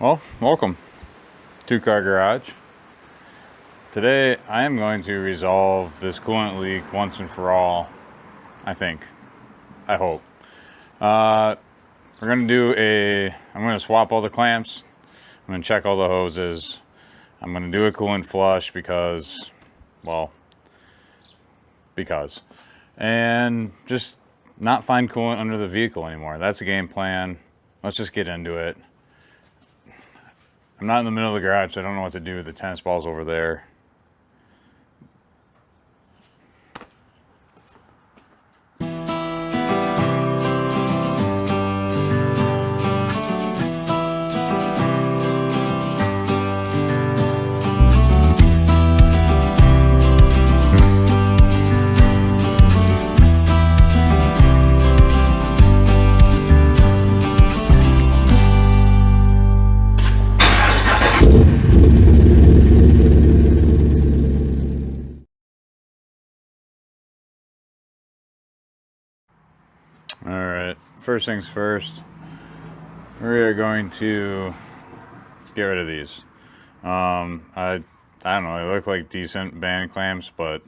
Well, welcome, two-car garage. Today I am going to resolve this coolant leak once and for all. I think. I hope. We're going to I'm going to swap all the clamps. I'm going to check all the hoses. I'm going to do a coolant flush because, well, and just not find coolant under the vehicle anymore. That's the game plan. Let's just get into it. I'm not in the middle of the garage, so I don't know what to do with the tennis balls over there. Alright, first things first, we are going to get rid of these. I don't know, they look like decent band clamps, but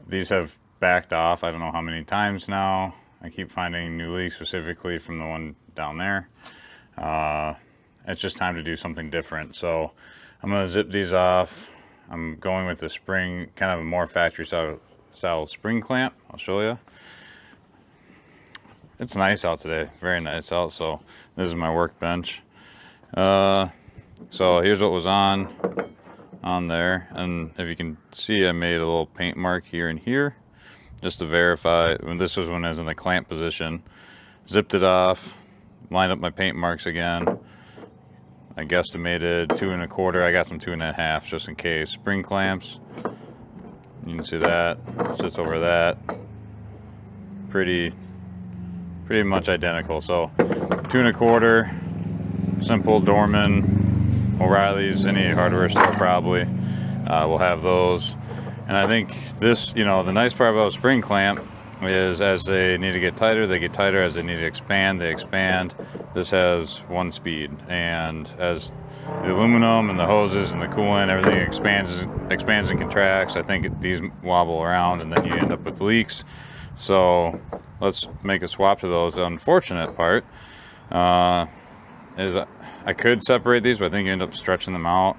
these have backed off I don't know how many times now. I keep finding new leaks, specifically from the one down there. It's just time to do something different. So I'm going to zip these off. I'm going with the spring, kind of a more factory style spring clamp. I'll show you. It's nice out today, very nice out. So this is my workbench. So here's what was on there, and if you can see, I made a little paint mark here and here just to verify. This was when I was in the clamp position. Zipped it off, lined up my paint marks again. I guesstimated 2 1/4. I got some 2 1/2 just in case. Spring clamps, you can see that sits over that. Pretty much identical. So 2 1/4, simple Dorman, O'Reilly's, any hardware store probably will have those. And I think this, the nice part about a spring clamp is as they need to get tighter, they get tighter. As they need to expand, they expand. This has one speed, and as the aluminum and the hoses and the coolant, everything expands and contracts, I think these wobble around, and then you end up with leaks. So let's make a swap to those. The unfortunate part is I could separate these, but I think you end up stretching them out.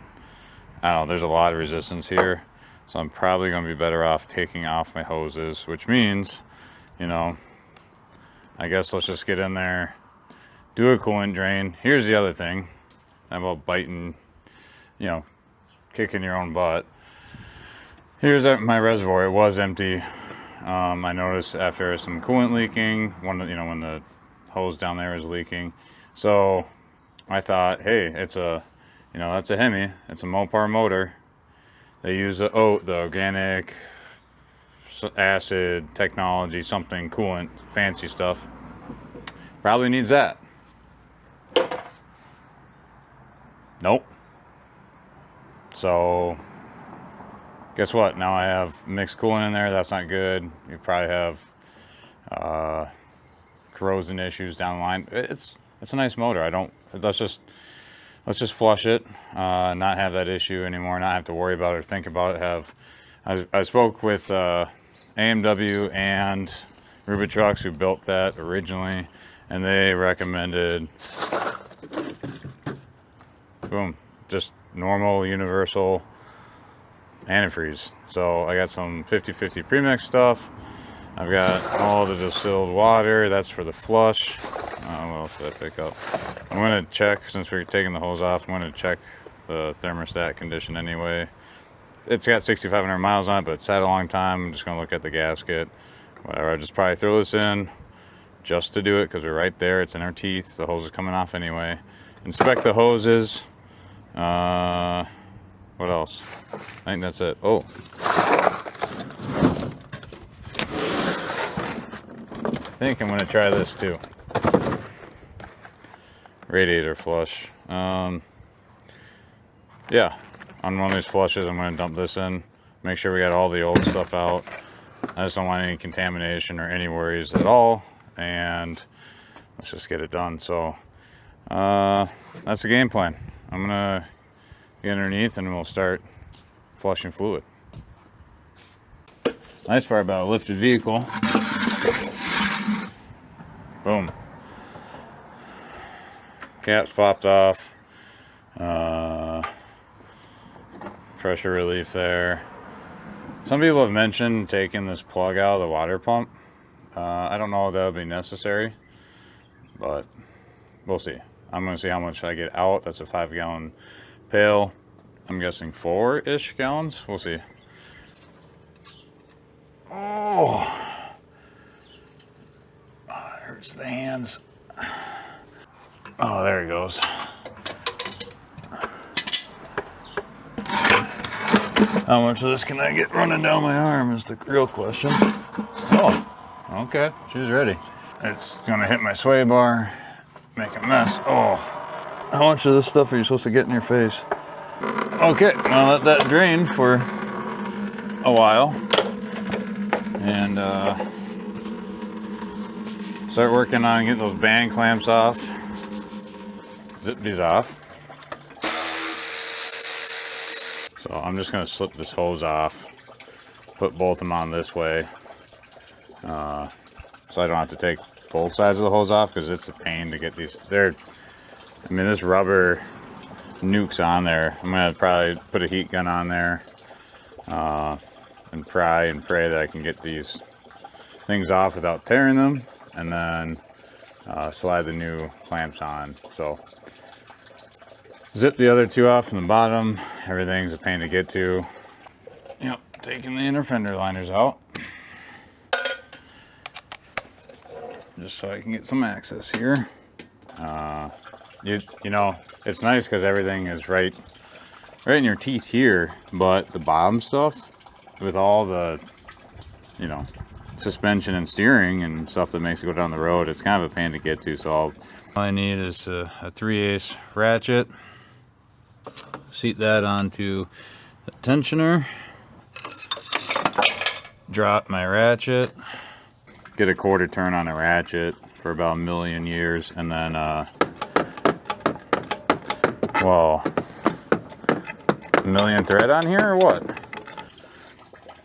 I don't know, there's a lot of resistance here, so I'm probably going to be better off taking off my hoses, which means, I guess let's just get in there, do a coolant drain. Here's the other thing about biting, kicking your own butt. Here's my reservoir. It was empty. I noticed after some coolant leaking, when the hose down there is leaking. So I thought, hey, it's that's a Hemi. It's a Mopar motor. They use the organic acid technology, something coolant, fancy stuff. Probably needs that. Nope. So guess what? Now I have mixed coolant in there. That's not good. You probably have corrosion issues down the line. It's a nice motor. Let's just flush it, not have that issue anymore, not have to worry about it or think about it. I spoke with AMW and Ruby Trucks, who built that originally, and they recommended, boom, just normal universal antifreeze. So I got some 50/50 premix stuff. I've got all the distilled water. That's for the flush. What else did I pick up? I'm going to check, since we're taking the hose off, I'm going to check the thermostat condition anyway. It's got 6,500 miles on it, but it's sat a long time. I'm just going to look at the gasket. Whatever, I'll just probably throw this in just to do it, because we're right there. It's in our teeth. The hose is coming off anyway. Inspect the hoses. What else? I think that's it. Oh. I think I'm going to try this too. Radiator flush. Yeah, on one of these flushes, I'm going to dump this in. Make sure we got all the old stuff out. I just don't want any contamination or any worries at all. And let's just get it done. So That's the game plan. I'm gonna get underneath and we'll start flushing fluid. Nice part about a lifted vehicle. Boom. Caps popped off. Pressure relief there. Some people have mentioned taking this plug out of the water pump. I don't know if that would be necessary, but we'll see. I'm going to see how much I get out. That's a 5-gallon pail. I'm guessing 4-ish gallons. We'll see. Oh, it hurts the hands. Oh, there it goes. How much of this can I get running down my arm is the real question. Oh, okay, she's ready. It's gonna hit my sway bar, make a mess. Oh, how much of this stuff are you supposed to get in your face? Okay, I'll let that drain for a while and start working on getting those band clamps off. Zip these off. So I'm just gonna slip this hose off, put both of them on this way, so I don't have to take both sides of the hose off because it's a pain to get these. I mean, this rubber nukes on there. I'm gonna probably put a heat gun on there and pry and pray that I can get these things off without tearing them, and then slide the new clamps on. So zip the other two off from the bottom. Everything's a pain to get to. Yep, taking the inner fender liners out. Just so I can get some access here. You know, it's nice because everything is right in your teeth here, but the bottom stuff, with all the, you know, suspension and steering and stuff that makes it go down the road, it's kind of a pain to get to. So all I need is a 3/8 ratchet. Seat that onto the tensioner, drop my ratchet, get a quarter turn on a ratchet for about 1,000,000 years, and then whoa, 1,000,000 thread on here or what?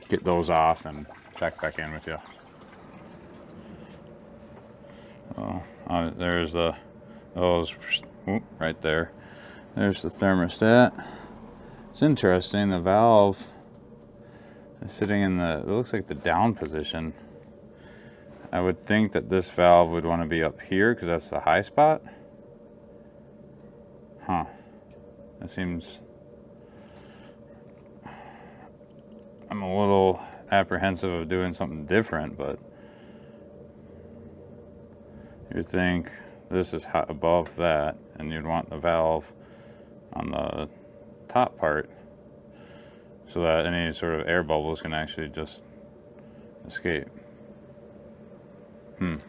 Get those off and check back in with you. Oh, there's those right there. There's the thermostat. It's interesting, the valve is sitting in it looks like the down position. I would think that this valve would want to be up here because that's the high spot. Huh. That seems... I'm a little apprehensive of doing something different, but you'd think this is hot above that, and you'd want the valve on the top part so that any sort of air bubbles can actually just escape. I'll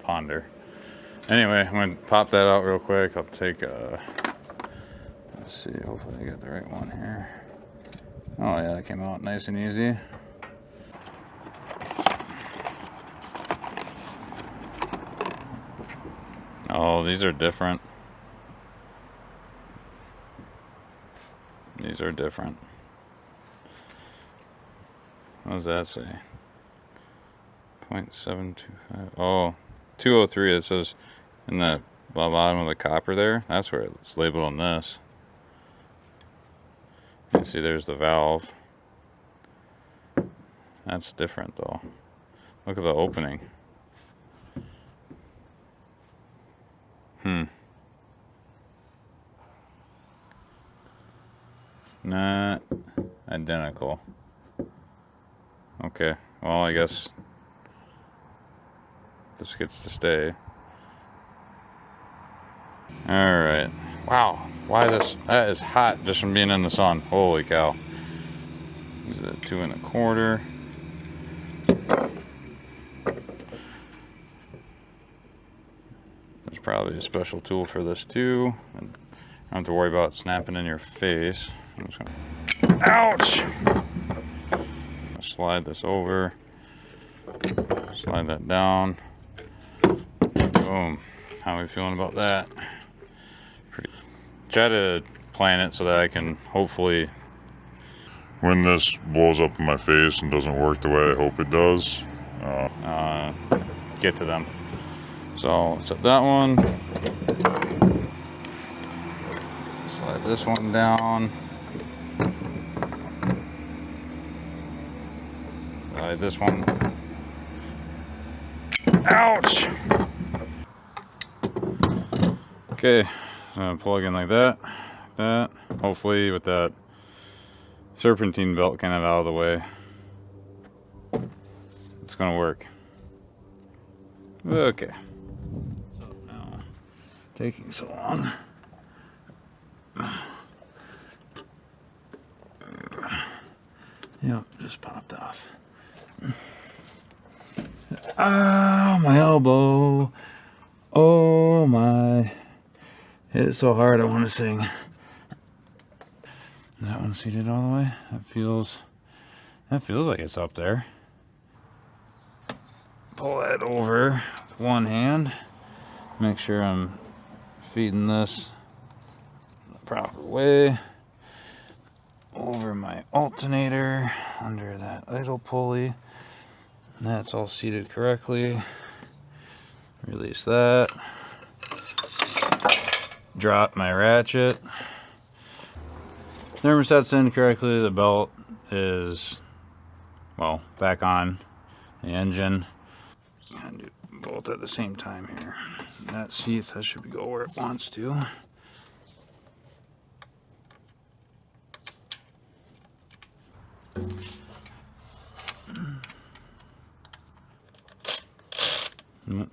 ponder. Anyway, I'm gonna pop that out real quick. I'll take let's see, hopefully I got the right one here. Oh yeah, that came out nice and easy. Oh, these are different. These are different. What does that say? 0.725. Oh, 203. It says in the bottom of the copper there. That's where it's labeled on this. You can see there's the valve. That's different though. Look at the opening. Not identical. Okay, well, I guess this gets to stay. Alright. Wow, why is this? That is hot just from being in the sun. Holy cow. Is it 2 1/4? There's probably a special tool for this too. I don't have to worry about snapping in your face. I'm just gonna... Ouch! Slide this over. Slide that down. Boom. How are we feeling about that? Try to plan it so that I can hopefully, when this blows up in my face and doesn't work the way I hope it does, get to them. So set that one. Slide this one down. Slide this one. Ouch! Okay, so I'm gonna plug in like that, Hopefully with that serpentine belt kind of out of the way, it's gonna work. Okay. So now, taking so long. Yep, just popped off. Ah, my elbow. Oh my. Hit it so hard I want to sing. Is that one seated all the way? That feels like it's up there. Pull that over with one hand. Make sure I'm feeding this the proper way. Over my alternator, under that idle pulley. And that's all seated correctly. Release that. Drop my ratchet. Thermostat's in correctly. The belt is, well, back on the engine. And do both at the same time here. That seats, that should go where it wants to.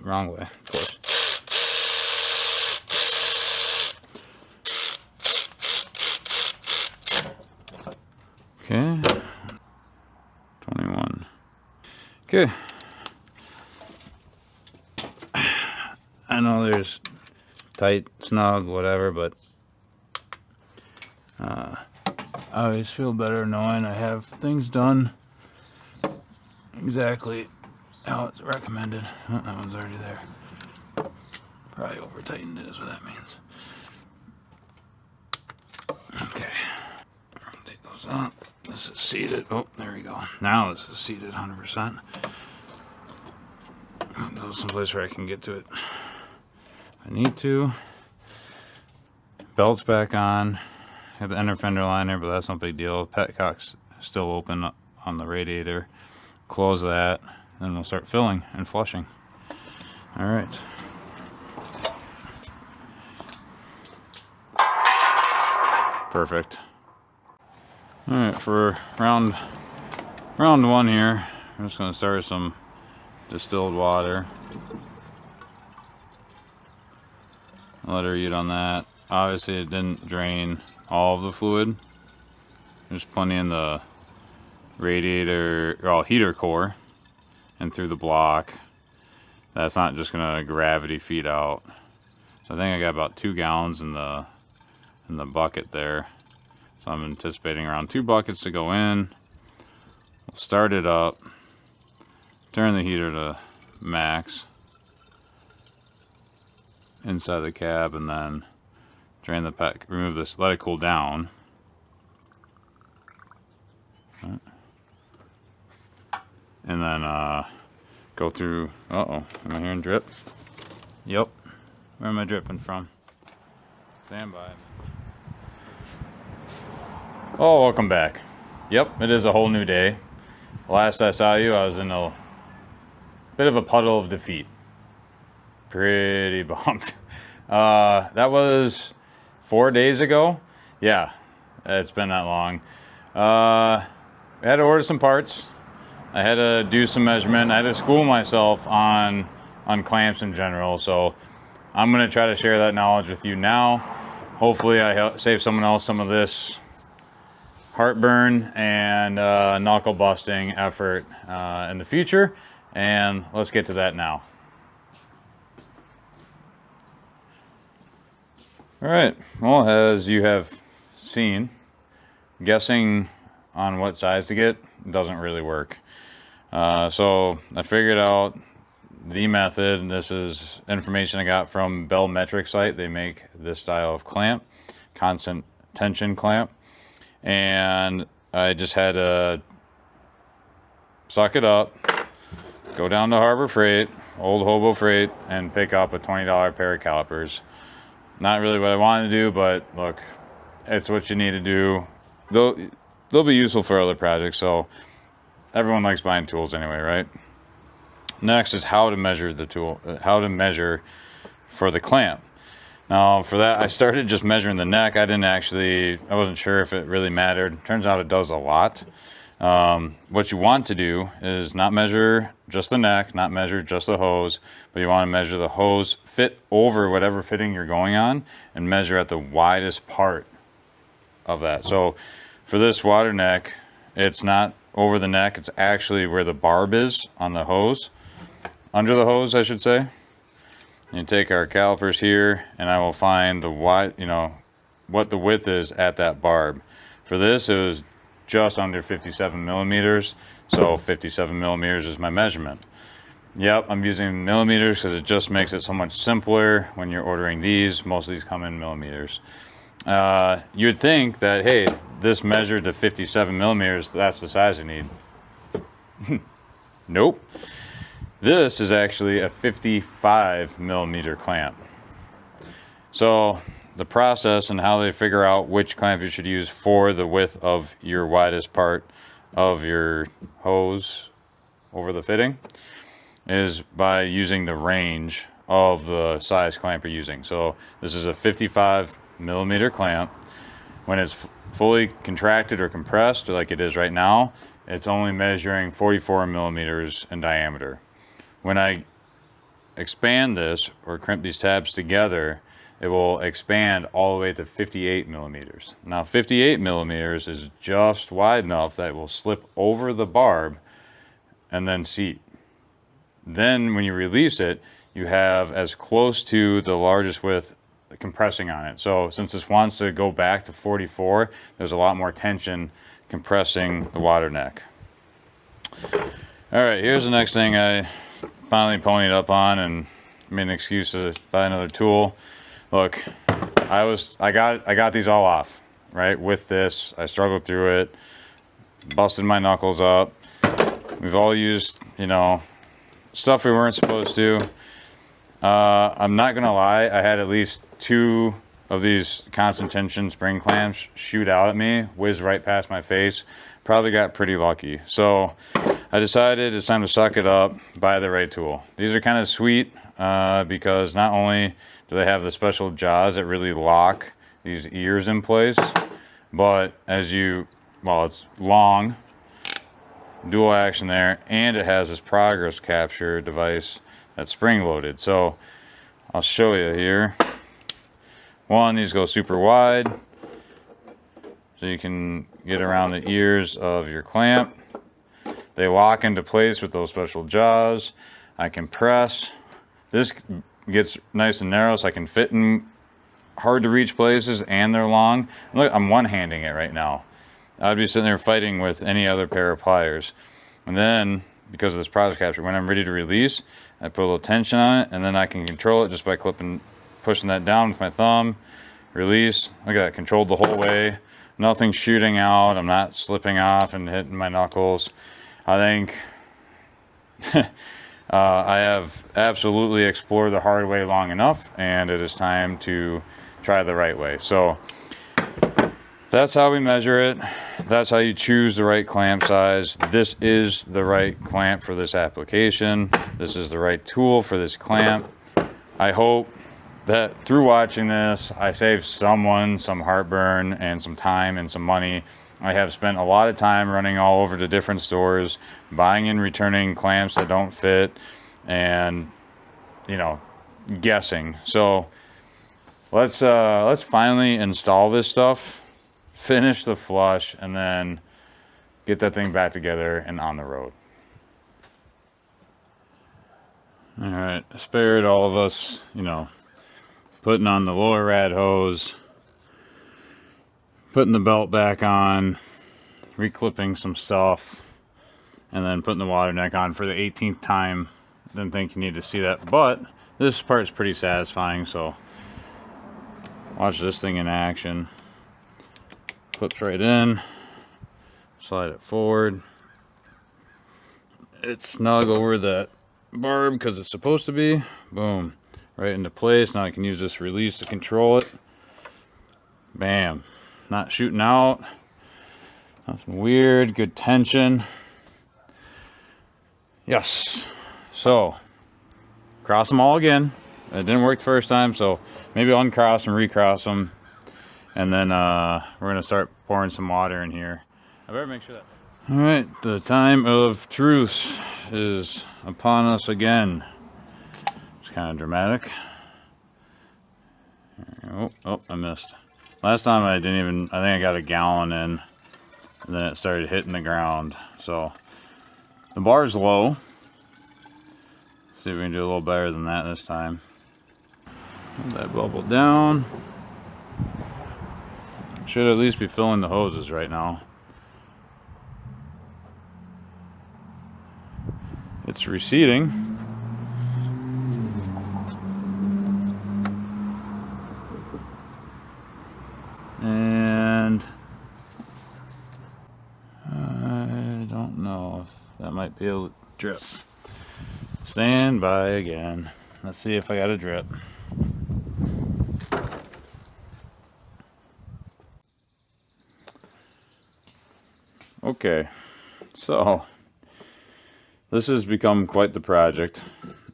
Wrong way, of course. Okay. 21. Okay. I know there's tight, snug, whatever, but I always feel better knowing I have things done exactly how it's recommended. Oh, that one's already there. Probably over tightened is what that means. Okay. Take those up. This is seated. Oh, there we go. Now this is seated 100%. There's some place where I can get to it if I need to. Belt's back on. Have the inner fender liner, but that's no big deal. Petcock's still open on the radiator. Close that, then we'll start filling and flushing. All right. Perfect. All right, for round one here, I'm just gonna start with some distilled water. Let her eat on that. Obviously, it didn't drain all of the fluid. There's plenty in the radiator, or heater core, and through the block. That's not just gonna gravity feed out. So I think I got about 2 gallons in the bucket there. So I'm anticipating around 2 buckets to go in. We'll start it up, turn the heater to max inside the cab, and then drain the pet, remove this, let it cool down. And then go through, uh-oh, am I hearing drip? Yep. Where am I dripping from? Stand by. Oh, welcome back. Yep, it is a whole new day. Last I saw you, I was in a bit of a puddle of defeat. Pretty bummed. That was 4 days ago. Yeah, it's been that long. I had to order some parts. I had to do some measurement. I had to school myself on clamps in general. So I'm going to try to share that knowledge with you now. Hopefully I save someone else some of this heartburn and knuckle busting effort in the future. And let's get to that now. All right, well, as you have seen, guessing on what size to get doesn't really work. So I figured out the method. This is information I got from Bell Metric site. They make this style of clamp, constant tension clamp, and I just had to suck it up, go down to Harbor Freight, Old Hobo Freight, and pick up a $20 pair of calipers. Not really what I wanted to do, but look, it's what you need to do. They'll be useful for other projects, so everyone likes buying tools anyway, right? Next is how to measure the tool, how to measure for the clamp. Now for that, I started just measuring the neck. I wasn't sure if it really mattered. Turns out it does a lot. What you want to do is not measure just the neck, not measure just the hose, but you want to measure the hose fit over whatever fitting you're going on and measure at the widest part of that. So for this water neck, it's not over the neck, it's actually where the barb is on the hose, under the hose, I should say. You take our calipers here, and I will find the what the width is at that barb. For this, it was just under 57 millimeters, so 57 millimeters is my measurement. Yep, I'm using millimeters because it just makes it so much simpler when you're ordering these. Most of these come in millimeters. You would think that, hey, this measured to 57 millimeters, that's the size I need. Nope. This is actually a 55 millimeter clamp. So the process and how they figure out which clamp you should use for the width of your widest part of your hose over the fitting is by using the range of the size clamp you're using. So this is a 55 millimeter clamp. When it's fully contracted or compressed like it is right now, it's only measuring 44 millimeters in diameter. When I expand this or crimp these tabs together, it will expand all the way to 58 millimeters. Now 58 millimeters is just wide enough that it will slip over the barb and then seat. Then when you release it, you have as close to the largest width compressing on it. So since this wants to go back to 44, there's a lot more tension compressing the water neck. All right, here's the next thing I finally ponied up on and made an excuse to buy another tool. Look, I got these all off, right? With this, I struggled through it, busted my knuckles up. We've all used, stuff we weren't supposed to. I'm not gonna lie, I had at least 2 of these constant tension spring clamps shoot out at me, whiz right past my face. Probably got pretty lucky. So I decided it's time to suck it up, buy the right tool. These are kind of sweet because not only do they have the special jaws that really lock these ears in place, but it's long, dual action there, and it has this progress capture device that's spring loaded. So I'll show you here. One, these go super wide, so you can get around the ears of your clamp. They lock into place with those special jaws. I can press. This gets nice and narrow so I can fit in hard to reach places, and they're long. Look, I'm one-handing it right now. I'd be sitting there fighting with any other pair of pliers. And then, because of this progress capture, when I'm ready to release, I put a little tension on it, and then I can control it just by pushing that down with my thumb. Release. Look at that, controlled the whole way. Nothing shooting out. I'm not slipping off and hitting my knuckles. I think I have absolutely explored the hard way long enough, and it is time to try the right way. So that's how we measure it. That's how you choose the right clamp size. This is the right clamp for this application. This is the right tool for this clamp. I hope that through watching this, I saved someone some heartburn and some time and some money. I have spent a lot of time running all over to different stores, buying and returning clamps that don't fit, and guessing. So let's finally install this stuff, finish the flush, and then get that thing back together and on the road. All right, spared all of us, putting on the lower rad hose, putting the belt back on, reclipping some stuff, and then putting the water neck on for the 18th time didn't think you need to see that, but this part's pretty satisfying. So watch this thing in action. Clips right in, slide it forward. It's snug over that barb because it's supposed to be. Boom, right into place. Now I can use this release to control it. Bam, not shooting out. Nothing weird, good tension. Yes, so cross them all again. It didn't work the first time, so maybe I'll uncross and recross them. And then we're gonna start pouring some water in here. I better make sure that. All right, the time of truce is upon us again. It's kind of dramatic. Oh, I missed. Last time I didn't even, I think I got a gallon in, and then it started hitting the ground. So the bar's low. Let's see if we can do a little better than that this time. Let that bubble down. Should at least be filling the hoses right now. It's receding. And I don't know if that might be a drip. Stand by again. Let's see if I got a drip. Okay, so this has become quite the project,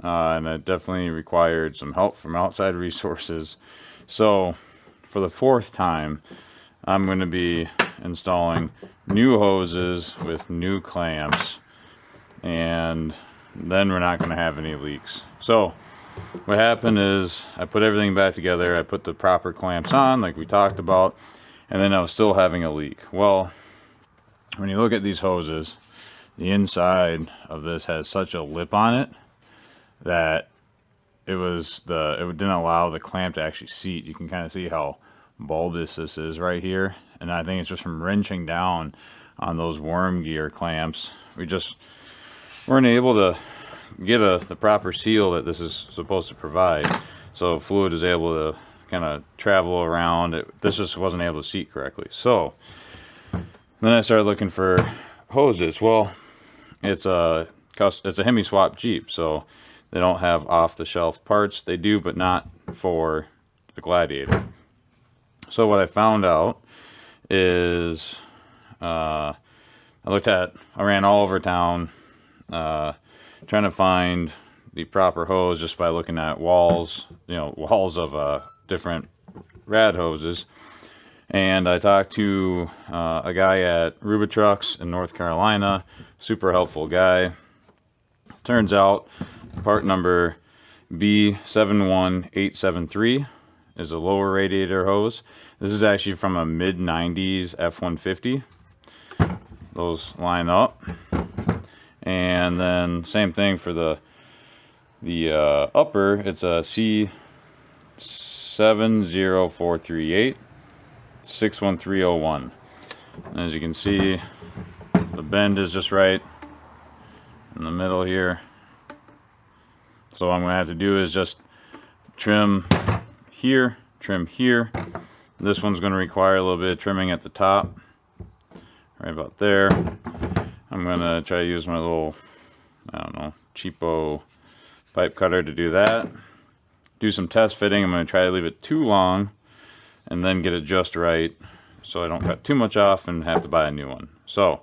and it definitely required some help from outside resources. So for the fourth time, I'm going to be installing new hoses with new clamps, and then we're not going to have any leaks. So what happened is I put everything back together, I put the proper clamps on like we talked about, and then I was still having a leak. Well, when you look at these hoses, the inside of this has such a lip on it that it didn't allow the clamp to actually seat. You can kind of see how bulbous this is right here, and I think it's just from wrenching down on those worm gear clamps. We just weren't able to get the proper seal that this is supposed to provide, so fluid is able to kind of travel around. This just wasn't able to seat correctly. So then I started looking for hoses. Well, it's a Hemi swap Jeep, so they don't have off-the-shelf parts. They do, but not for the Gladiator. So what I found out is I ran all over town trying to find the proper hose just by looking at walls of different rad hoses. And I talked to a guy at Ruba Trucks in North Carolina, super helpful guy. Turns out part number B71873 is a lower radiator hose. This is actually from a mid-90s F-150. Those line up. And then same thing for the upper, it's a C70438. 61301. And as you can see, the bend is just right in the middle here. So what I'm going to have to do is just trim here, trim here. This one's going to require a little bit of trimming at the top, right about there. I'm going to try to use my little, I don't know, cheapo pipe cutter to do that. Do some test fitting. I'm going to try to leave it too long and then get it just right so I don't cut too much off and have to buy a new one. So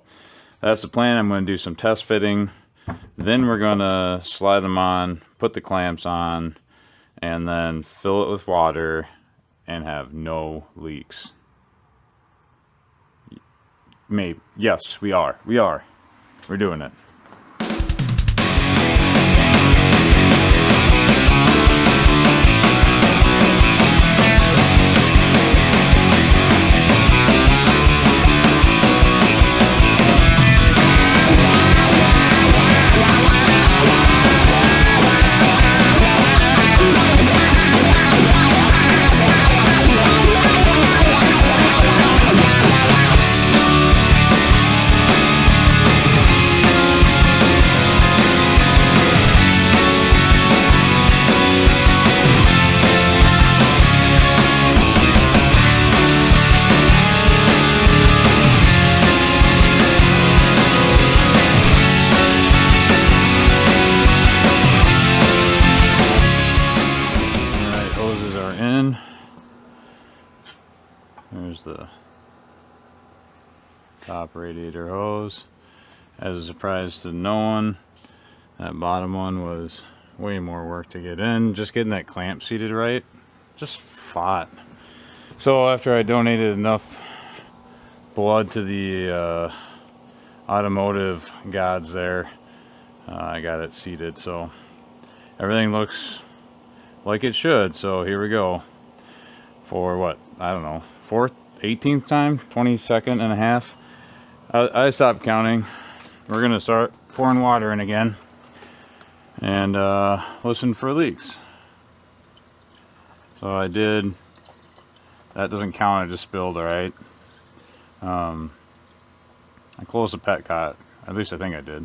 that's the plan. I'm going to do some test fitting, then we're going to slide them on, put the clamps on, and then fill it with water and have no leaks. Maybe. Yes, we are. We're doing it. in. There's the top radiator hose. As a surprise to no one, that bottom one was way more work to get in. Just getting that clamp seated right just fought. So after I donated enough blood to the automotive gods there, I got it seated, so everything looks like it should. So here we go for what, I don't know, 18th time, 22nd and a half. I stopped counting. We're gonna start pouring water in again and listen for leaks. So I did. That doesn't count. I just spilled. All right. I closed the pet cot. At least I think I did.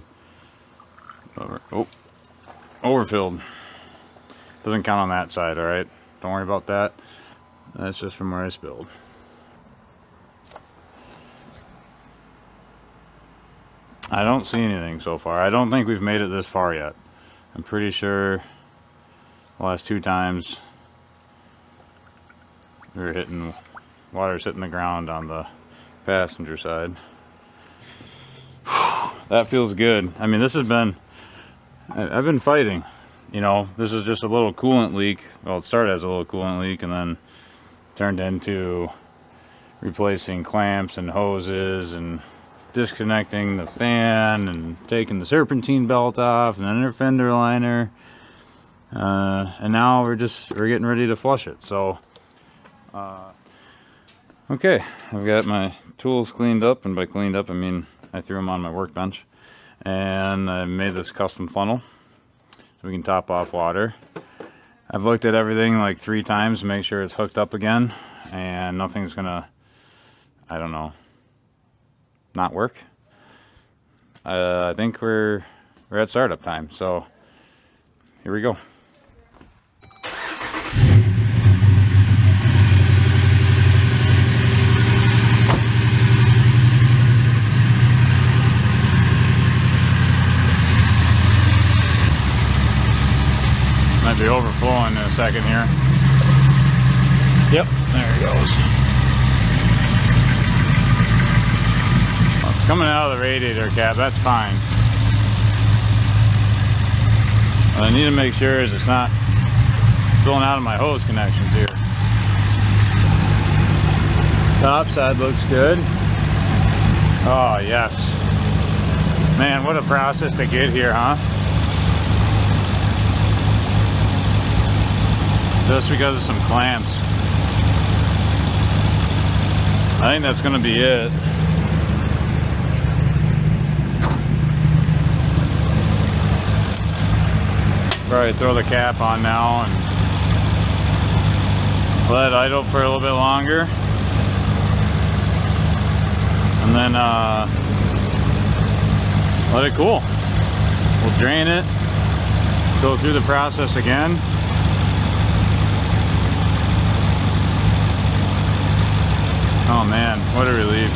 Overfilled. Doesn't count on that side. All right. Don't worry about that. That's just from where I spilled. I don't see anything so far. I don't think we've made it this far yet. I'm pretty sure the last 2 times we were hitting, water's hitting the ground on the passenger side. That feels good. I mean, this has been, I've been fighting. You know, this is just a little coolant leak. Well, it started as a little coolant leak and then turned into replacing clamps and hoses and disconnecting the fan and taking the serpentine belt off and then their fender liner, and now we're getting ready to flush it. So okay, I've got my tools cleaned up, and by cleaned up I mean I threw them on my workbench, and I made this custom funnel so we can top off water. I've looked at everything like 3 times to make sure it's hooked up again, and nothing's gonna, I don't know, not work. I think we're at startup time, so here we go. Might be overflowing in a second here. Yep, there it goes. Coming out of the radiator cap, that's fine. What I need to make sure is it's not spilling out of my hose connections here. Top side looks good. Oh yes. Man, what a process to get here, huh? Just because of some clamps. I think that's gonna be it. Probably throw the cap on now and let it idle for a little bit longer, and then let it cool. We'll drain it, go through the process again. Oh man, what a relief.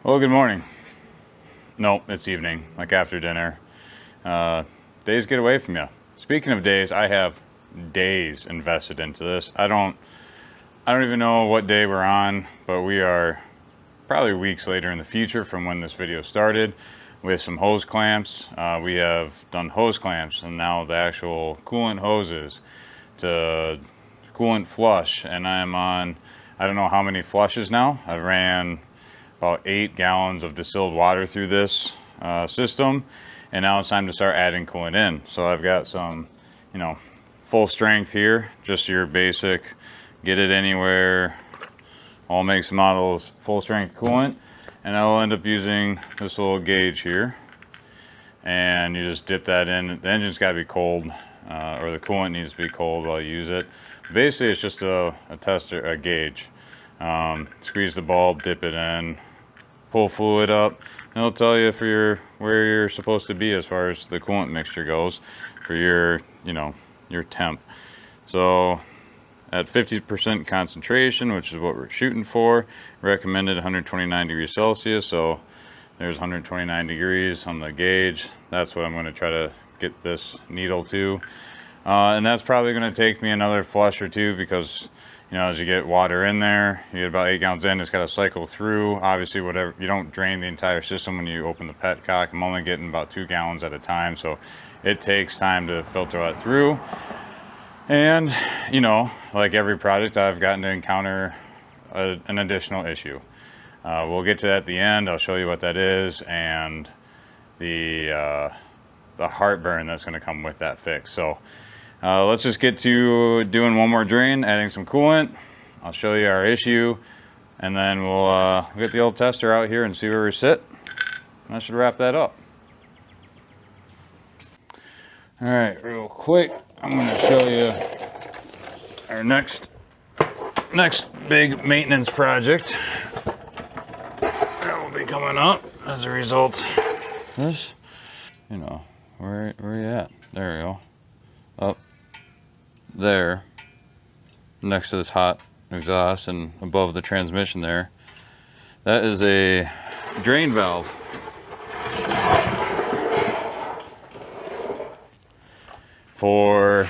Well, good morning. Nope, it's evening, like after dinner. Days get away from you. Speaking of days, I have days invested into this. I don't even know what day we're on, but we are probably weeks later in the future from when this video started with some hose clamps. We have done hose clamps and now the actual coolant hoses to coolant flush, and I'm on, I don't know how many flushes now. I've ran about 8 gallons of distilled water through this system, and now it's time to start adding coolant in. So I've got some, you know, full strength here, just your basic, get it anywhere, all makes and models, full strength coolant. And I will end up using this little gauge here, and you just dip that in. The engine's got to be cold, or the coolant needs to be cold while you use it. Basically, it's just a tester, a gauge. Squeeze the bulb, dip it in, pull fluid up, and it'll tell you if where you're supposed to be as far as the coolant mixture goes for your, you know, your temp. So at 50% concentration, which is what we're shooting for, recommended 129 degrees Celsius. So there's 129 degrees on the gauge. That's what I'm going to try to get this needle to. And that's probably going to take me another flush or two because, you know, as you get water in there, you get about 8 gallons in, it's got to cycle through. Obviously, whatever, you don't drain the entire system when you open the petcock. I'm only getting about 2 gallons at a time, so it takes time to filter that through. And, you know, like every project, I've gotten to encounter an additional issue. We'll get to that at the end. I'll show you what that is and the heartburn that's going to come with that fix. So let's just get to doing one more drain, adding some coolant. I'll show you our issue, and then we'll get the old tester out here and see where we sit. And that should wrap that up. All right, real quick, I'm going to show you our next big maintenance project that will be coming up as a result of this. You know, where you at? There we go. Up there, next to this hot exhaust and above the transmission there. That is a drain valve. For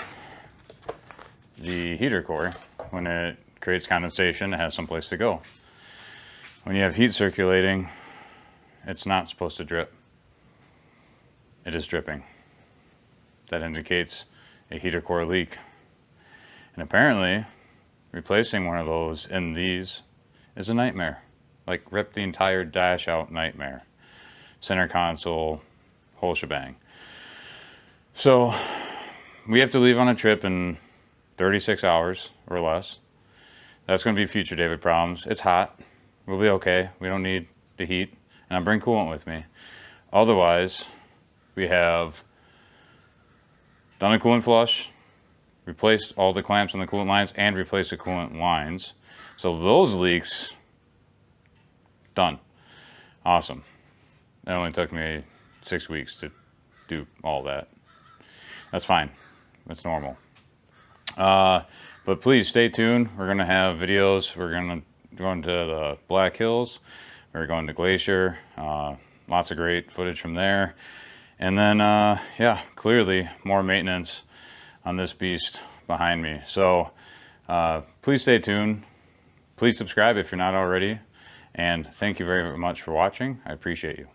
the heater core. When it creates condensation, it has someplace to go. When you have heat circulating, it's not supposed to drip. It is dripping. That indicates a heater core leak. And apparently, replacing one of those in these is a nightmare. Like, rip the entire dash out nightmare. Center console, whole shebang. So, we have to leave on a trip in 36 hours or less. That's going to be future David problems. It's hot. We'll be okay. We don't need the heat. And I bring coolant with me. Otherwise, we have done a coolant flush, replaced all the clamps on the coolant lines, and replaced the coolant lines. So those leaks, done. Awesome. It only took me 6 weeks to do all that. That's fine. That's normal. But please stay tuned. We're going to have videos. We're going to the Black Hills. We're going to Glacier. Lots of great footage from there. And then, yeah, clearly more maintenance on this beast behind me. So please stay tuned. Please subscribe if you're not already. And thank you very much for watching. I appreciate you.